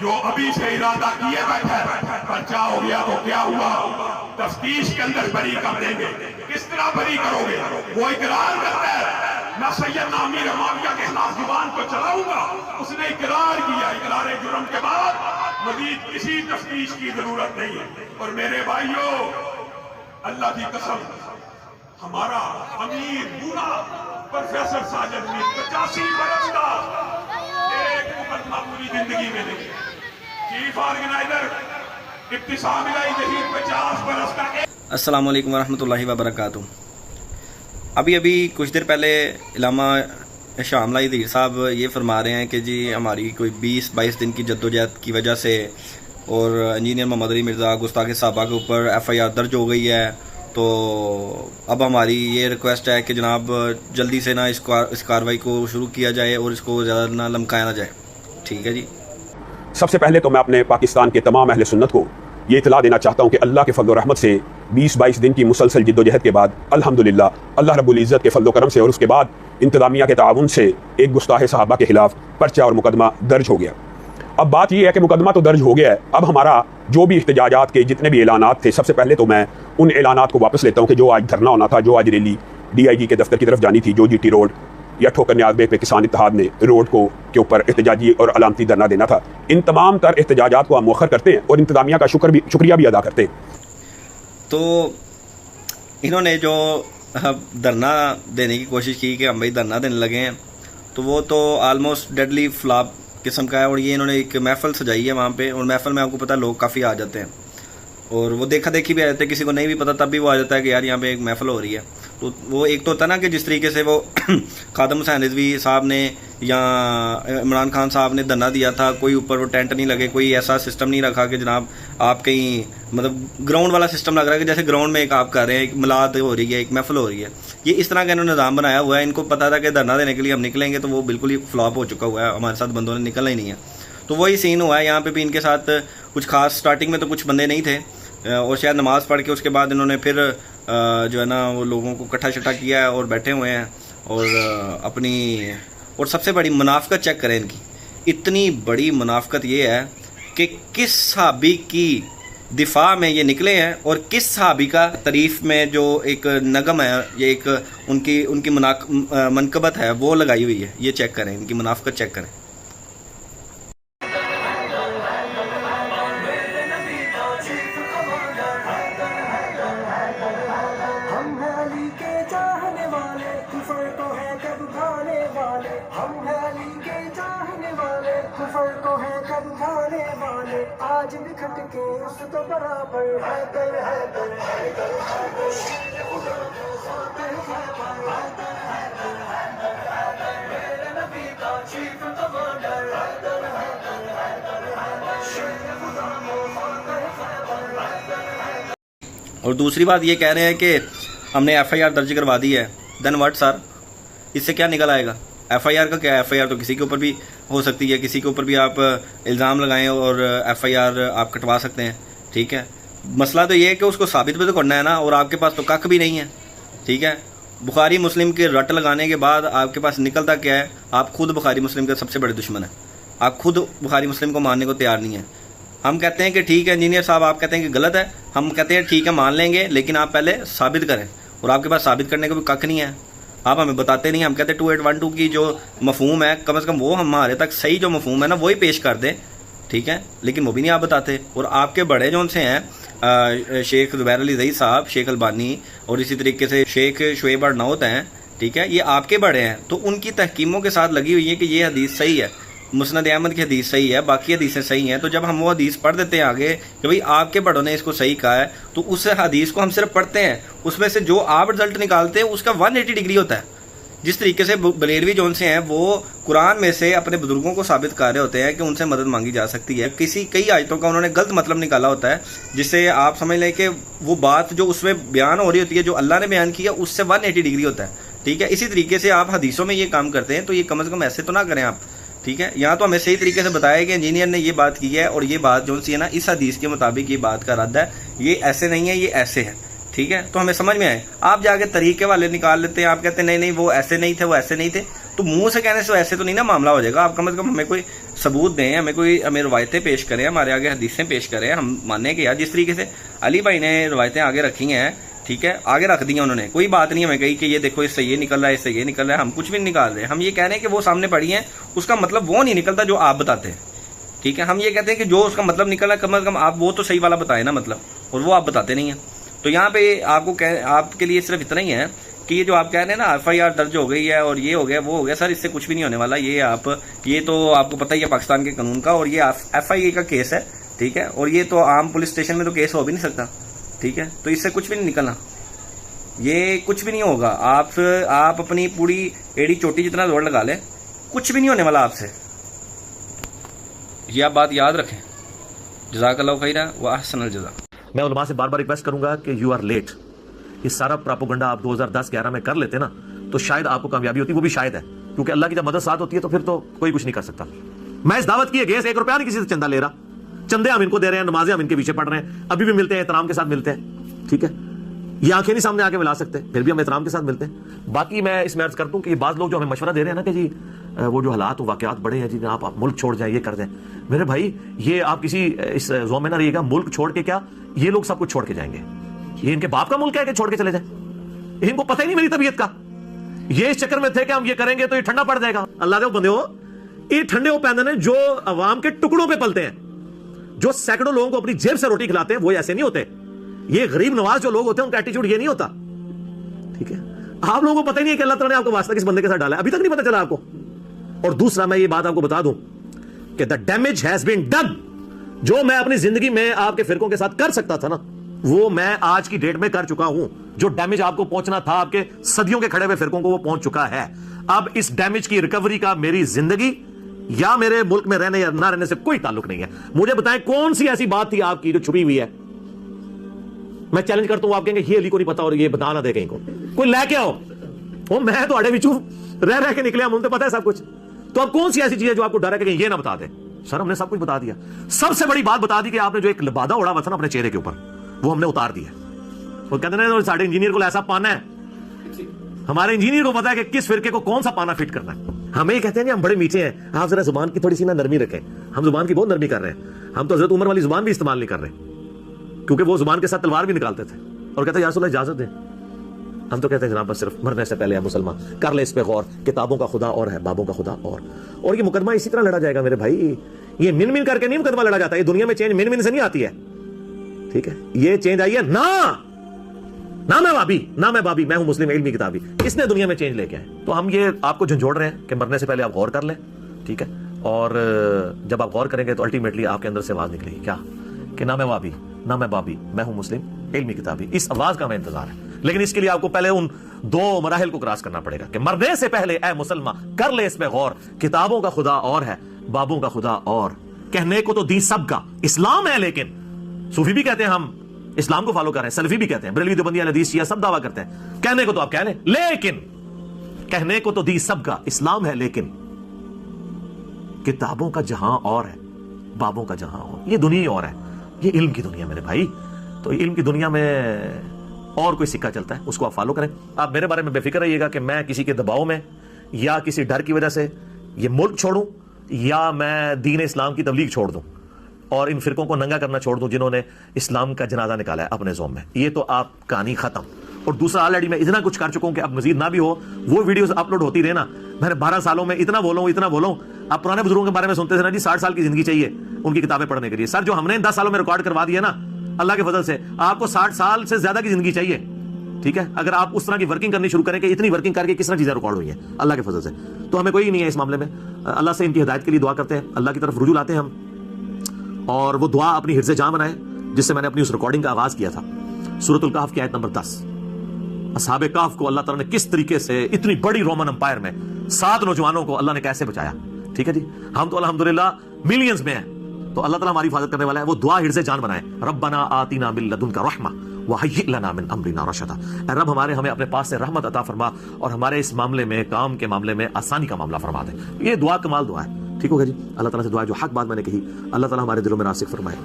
जो अभी से इरादा किए बैठे पर्चा हो गया तो क्या हुआ, तफ्तीश के अंदर बरी कर देंगे। किस तरह बरी करोगे? वो इकरार करता है मैं सैयद नामी रमाविया के खिलाफ जुबान को चलाऊंगा, उसने इकरार किया। इकरार जुर्म के बाद मजीद किसी तफ्तीश की जरूरत नहीं है। और मेरे भाइयों, अल्लाह की कसम, हमारा अमीर बूढ़ा प्रोफेसर साजिद ने 85 बरस का एक मुकदमा पूरी जिंदगी में नहीं। चीफ ऑर्गेनाइजर इब्तिसाम इलाही जहीर 50 बरस का। अस्सलाम वालेकुम वरहमतुल्लाहि वबरकातुहू। अभी कुछ देर पहले इलामा शामलाई धीर साहब ये फरमा रहे हैं कि जी हमारी कोई 20-22 दिन की जद्दोजहद की वजह से और इंजीनियर मोहम्मद अली मिर्ज़ा गुस्ताख साहबा के ऊपर FIR दर्ज हो गई है, तो अब हमारी ये रिक्वेस्ट है कि जनाब जल्दी से ना इस कार्रवाई को शुरू किया जाए और इसको ज़्यादा ना लमकाया ना जाए। ठीक है जी। सबसे पहले तो मैं अपने पाकिस्तान के तमाम अहले सुन्नत को ये इतला देना चाहता हूँ कि अल्लाह के फजल और रहमत से 20-22 दिन की मुसलसल जिद्दोजहद के बाद अल्हम्दुलिल्लाह अल्लाह रब्बुल इज़्ज़त के फजल करम से और उसके बाद इंतज़ामिया के ताउन से एक गुस्ताख साहबा के खिलाफ पर्चा और मुकदमा दर्ज हो गया। अब बात यह है कि मुकदमा तो दर्ज हो गया है, अब हमारा जो भी इख्तिजाजात के जितने भी ऐलानात थे, सबसे पहले तो मैं उन ऐलानात को वापस लेता हूँ कि जो आज धरना होना था, जो आज रैली DIG के दफ्तर की तरफ जानी थी, जो GT रोड या ठोकर न्याज़ पे किसान इत्तेहाद ने रोड को के ऊपर एहतजाजी और अलामती धरना देना था, इन तमाम तर एहतजाजात को हम मौखर करते हैं और इंतज़ामिया का शुक्रिया भी अदा करते हैं। तो इन्होंने जो धरना देने की कोशिश की कि हम भाई धरना देने लगे हैं, तो वो तो आलमोस्ट डेडली फ्लॉप किस्म का है। और ये इन्होंने एक महफिल सजाई है वहाँ पे, और महफिल में आपको पता है लोग काफ़ी आ जाते हैं और वो देखा देखी भी आ जाते हैं, किसी को नहीं भी पता तब भी वो आ जाता है कि यार यहाँ पे एक महफिल हो रही है। तो वो एक तो होता है ना कि जिस तरीके से वो खादम हुसैन रिजवी साहब ने या इमरान खान साहब ने धरना दिया था, कोई ऊपर वो टेंट नहीं लगे, कोई ऐसा सिस्टम नहीं रखा कि जनाब आप कहीं मतलब ग्राउंड वाला सिस्टम लग रहा है कि जैसे ग्राउंड में एक आप कर रहे हैं, एक मिलाद हो रही है, एक महफिल हो रही है। ये इस तरह का इन्होंने निज़ाम बनाया हुआ है। इनको पता था कि धरना देने के लिए हम निकलेंगे तो वो बिल्कुल ही फ्लॉप हो चुका हुआ है, हमारे साथ बंदों ने निकलना ही नहीं है। तो वही सीन हुआ है यहाँ पे भी। इनके साथ कुछ खास स्टार्टिंग में तो कुछ बंदे नहीं थे और शायद नमाज़ पढ़ के उसके बाद इन्होंने फिर जो है ना वो लोगों को इकट्ठा शट्ठा किया है और बैठे हुए हैं और अपनी। और सबसे बड़ी मुनाफकत चेक करें इनकी, इतनी बड़ी मुनाफकत ये है कि किस सहाबी की दिफा में ये निकले हैं और किस सहाबी का तारीफ में जो एक नगम है, ये एक उनकी मनकबत है वो लगाई हुई है। ये चेक करें, इनकी मुनाफकत चेक करें। आज भी खटके उसको बराबर है कर है कर है कर और दूसरी बात ये कह रहे हैं कि हमने FIR दर्ज करवा दी है। देन व्हाट सर, इससे क्या निकल आएगा? FIR का क्या है? FIR तो किसी के ऊपर भी हो सकती है, किसी के ऊपर भी आप इल्ज़ाम लगाएं और FIR आप कटवा सकते हैं। ठीक है, मसला तो ये है कि उसको साबित भी तो करना है ना, और आपके पास तो कख भी नहीं है। ठीक है, बुखारी मुस्लिम के रट लगाने के बाद आपके पास निकलता क्या है? आप खुद बुखारी मुस्लिम के सबसे बड़े दुश्मन हैं। आप खुद बुखारी मुस्लिम को मानने को तैयार नहीं है। हम कहते हैं कि ठीक है इंजीनियर साहब, आप कहते हैं कि गलत है, हम कहते हैं ठीक है मान लेंगे, लेकिन आप पहले साबित करें, और आपके पास साबित करने को भी कख नहीं है। आप हमें बताते नहीं। हम कहते हैं 2812 की जो मफहूम है, कम से कम वो हमारे तक सही जो मफहूम है ना वही पेश कर दें। ठीक है, लेकिन वो भी नहीं आप बताते। और आपके बड़े जो उनसे हैं शेख ज़ुबैर अली ज़ई साहब, शेख अलबानी और इसी तरीके से शेख शुएब अर्नौत हैं, ठीक है, ये आपके बड़े हैं, तो उनकी तहकीमों के साथ लगी हुई है कि ये हदीस सही है, मुस्नद अहमद की हदीस सही है, बाकी हदीसें सही हैं। तो जब हम वो हदीस पढ़ देते हैं आगे कि भाई आपके बड़ों ने इसको सही कहा है, तो उस हदीस को हम सिर्फ पढ़ते हैं, उसमें से जो आप रिजल्ट निकालते हैं उसका 180 डिग्री होता है। जिस तरीके से बरेलवी जोन से हैं वो कुरान में से अपने बुजुर्गों को साबित कर रहे होते हैं कि उनसे मदद मांगी जा सकती है, कई आयतों का उन्होंने गलत मतलब निकाला होता है, जिससे आप समझ लें कि वो बात जो उसमें बयान हो रही होती है, जो अल्लाह ने बयान किया, उससे 180 डिग्री होता है। ठीक है, इसी तरीके से आप हदीसों में ये काम करते हैं, तो ये कम से कम ऐसे तो ना करें आप। ठीक है, यहाँ तो हमें सही तरीके से बताया कि इंजीनियर ने ये बात की है और ये बात जो सी है ना इस हदीस के मुताबिक ये बात का रद्द है, ये ऐसे नहीं है, ये ऐसे है। ठीक है, तो हमें समझ में आए। आप जाके तरीके वाले निकाल लेते हैं, आप कहते हैं नहीं नहीं वो ऐसे नहीं थे, वो ऐसे नहीं थे। तो मुंह से कहने से ऐसे तो नहीं ना मामला हो जाएगा। आप कम से कम हमें कोई सबूत दें, हमें रवायतें पेश करें, हमारे आगे हदीसें पेश करें। हम माने कि यार जिस तरीके से अली भाई ने रवायतें आगे रखी हैं, ठीक है, आगे रख दी हैं उन्होंने, कोई बात नहीं हमें कही कि ये देखो इससे ये निकल रहा है, इससे ये निकल रहा है। हम कुछ भी नहीं निकाल रहे, हम ये कह रहे हैं कि वो सामने पड़ी है, उसका मतलब वो नहीं निकलता जो आप बताते हैं, ठीक है। हम ये कहते हैं कि जो उसका मतलब निकला कम से कम आप वो तो सही वाला बताए ना मतलब, और वो आप बताते नहीं हैं। तो यहाँ पे आपके लिए सिर्फ इतना ही है कि ये जो आप कह रहे हैं ना FIR दर्ज हो गई है और ये हो गया वो हो गया, सर इससे कुछ भी नहीं होने वाला। ये तो आपको पता ही है पाकिस्तान के कानून का, और ये FIA का केस है, ठीक है, और ये तो आम पुलिस स्टेशन में तो केस हो भी नहीं सकता, ठीक है। तो इससे कुछ भी नहीं निकलना, ये कुछ भी नहीं होगा। आप अपनी पूरी एड़ी चोटी जितना जोर लगा लें, कुछ भी नहीं होने वाला आपसे। ये आप बात याद रखें। जज़ाकल्लाहु खैरा व अहसनल जज़ा। मैं उलमा से बार बार रिक्वेस्ट करूंगा कि यू आर लेट। ये सारा प्रोपेगेंडा आप 2010-11 में कर लेते ना तो शायद आपको कामयाबी होती, वो भी शायद है, क्योंकि अल्लाह की जब मदद साथ होती है तो फिर तो कोई कुछ नहीं कर सकता। मैं इस दावत की गैस 1 रुपया नहीं किसी से चंदा ले रहा, चंदे हम इनको दे रहे हैं, नमाजें हम इनके पीछे पढ़ रहे हैं, अभी भी मिलते हैं, एहतराम के साथ मिलते हैं, ठीक है। ये आंखें नहीं सामने आके मिला सकते, फिर भी हम एहतराम के साथ मिलते हैं। बाकी मैं इसमें अर्ज करता हूँ कि बाज़ लोग जो हमें मशवरा दे रहे हैं ना कि जी वो जो हालात वाकयात बड़े हैं जी, आप मुल्क छोड़ जाए, ये कर दें। मेरे भाई ये आप किसी इस जोन में ना रहिएगा, मुल्क छोड़ के क्या, ये लोग सब कुछ छोड़ के जाएंगे। ये इनके बाप का मुल्क है कि छोड़ के चले जाए, इनको पता ही नहीं मेरी तबीयत का। ये इस चक्कर में थे कि हम ये करेंगे तो ये ठंडा पड़ जाएगा। अल्लाह दे बंदे हो, ये ठंडे हो पैदे ने जो अवाम के टुकड़ों पे पलते हैं, जो सैकड़ों लोगों को अपनी जेब से रोटी खिलाते हैं, वो ऐसे नहीं होते। ये गरीब नवाज जो लोग होते हैं उनका एटीट्यूड ये नहीं होता, ठीक है। आप लोगों को पता ही नहीं है कि अल्लाह ताला ने आपको वास्ता किस बंदे के साथ डाला है, अभी तक नहीं पता चला आपको। और दूसरा मैं ये बात आपको बता दूं कि the damage has been done. जो मैं अपनी जिंदगी में आपके फिरकों के साथ कर सकता था ना, वो मैं आज की डेट में कर चुका हूं। जो डैमेज आपको पहुंचना था आपके सदियों के खड़े हुए फिरकों को, वो पहुंच चुका है। अब इस डैमेज की रिकवरी का मेरी जिंदगी या मेरे मुल्क में रहने या ना रहने से कोई ताल्लुक नहीं है। मुझे बताएं कौन सी ऐसी बात थी आपकी जो छुपी हुई है। मैं चैलेंज करता हूं, आप कहेंगे ये अली को नहीं पता और ये बता ना दे कहीं को, कोई लेके आओ। वो मैं तो अड़े बिचू रह रह के निकले, मुझे पता है सब कुछ। तो अब कौन सी ऐसी चीज है जो आपको डर है कि ये ना बता दे? सर हमने सब कुछ बता दिया। सबसे बड़ी बात बता दी कि आपने जो एक बाधा उड़ा हुआ था ना अपने चेहरे के ऊपर, वो हमने उतार दिया। वो कहते हैं साढ़े इंजीनियर को ऐसा पाना है, हमारे इंजीनियर को पता है कि किस फिरके को कौन सा पाना फिट करना है। हमें कहते हैं हम बड़े मीठे हैं, आप जरा जुबान की थोड़ी सी ना नरमी रखें। हम जुबान की बहुत नरमी कर रहे हैं, हम तो हजरत उमर वाली जुबान भी इस्तेमाल नहीं कर रहे, क्योंकि वो जुबान के साथ तलवार भी निकालते थे और कहते हैं या रसूल अल्लाह इजाजत दें। हम तो कहते हैं जनाब बस सिर्फ मरने से पहले है मुसलमान, कर ले इस पे गौर, किताबों का खुदा और है, बाबों का खुदा और ये मुकदमा इसी तरह लड़ा जाएगा मेरे भाई। ये मिन मिन करके नहीं मुकदमा लड़ा जाता, ये दुनिया में चेंज मिन मिन से नहीं आती है, ठीक है। ये चेंज आई है ना मैं वाबी ना मैं बाबी, मैं हूं मुस्लिम इल्मी किताबी, इसने दुनिया में चेंज लेके आए। तो हम ये आपको झंझोड़ रहे हैं कि मरने से पहले आप गौर कर लें, ठीक है। और जब आप गौर करेंगे तो अल्टीमेटली आपके अंदर से आवाज निकलेगी क्या कि ना मैं वाबी ना मैं बाबी, मैं हूं मुस्लिम इल्मी किताबी। इस आवाज का मैं इंतजार है, लेकिन इसके लिए आपको पहले उन 2 मराहिल को क्रॉस करना पड़ेगा कि मरने से पहले ए मुसलमान कर ले इस पे गौर, किताबों का खुदा और है, बाबों का खुदा और। कहने को तो दी सबका इस्लाम है, लेकिन सूफी भी कहते हैं हम इस्लाम को फॉलो कर रहे हैं, सलफी भी कहते हैं, बरेलवी देवबंदी हदीस शिया सब दावा करते हैं। कहने को तो आप कह लें, लेकिन कहने को तो दी सबका इस्लाम है, लेकिन किताबों का जहां और है, बाबों का जहां और। ये दुनिया और है, ये इल्म की दुनिया मेरे भाई। तो इल्म की दुनिया में और कोई सिक्का चलता है, उसको आप फॉलो करें। आप मेरे बारे में बेफिक्र रहिएगा कि मैं किसी के दबाव में या किसी डर की वजह से ये मुल्क छोड़ूं या मैं दीन इस्लाम की तबलीग छोड़ दूं और इन फिरकों को नंगा करना छोड़ दूं जिन्होंने इस्लाम का जनाजा निकाला है अपने जोम में। ये तो आप कहानी खत्म। और दूसरा, ऑलरेडी मैं इतना कुछ कर चुका हूं कि अब मजीद ना भी हो, वो वीडियोस अपलोड होती रहे ना। मैंने 12 सालों में इतना बोलूं। आप पुराने बुजुर्गों के बारे में सुनते थे ना जी, 60 साल की जिंदगी चाहिए उनकी किताबें पढ़ने के लिए। सर जो हमने 10 सालों में रिकॉर्ड करवा दिया ना, अल्लाह के फजल से आपको 60 साल से ज्यादा की जिंदगी चाहिए, ठीक है। अगर आप उस तरह की वर्किंग करनी शुरू करें कि इतनी वर्किंग करके किस तरह चीजें रिकॉर्ड हुई हैं अल्लाह के फजल से, तो हमें कोई नहीं है इस मामले में। अल्लाह से इनकी हिदायत के लिए दुआ करते हैं, अल्लाह की तरफ रुजू लाते हैं हम, और वो दुआ अपनी हिर्ज़े जान बनाए जिससे मैंने अपनी उस रिकॉर्डिंग का आगाज किया था। सूरतुल कहफ की आयत नंबर 10। असहाबे कहफ को अल्लाह ताला ने किस तरीके से इतनी बड़ी रोमन एम्पायर में 7 नौजवानों को अल्लाह ने कैसे बचाया, ठीक है जी। हम तो अल्हम्दुलिल्लाह मिलियंस में हैं, तो अल्लाह ताला हमारी हिफाजत करने वाला है। वो दुआ हिर्ज़े जान बनाए, रब्बना आतिना मिन लदुनका रहमा व हय्यि लना मिन अमरिना रशदा। ए रब हमें अपने पास से रहमत अता फरमा और हमारे इस मामले में, काम के मामले में आसानी का मामला फरमा दे। ये दुआ कमाल दुआ है, ठीक हो गया जी। अल्लाह ताला से दुआ जो हक बात मैंने कही, अल्लाह ताला हमारे दिलों में रासिक फरमाए।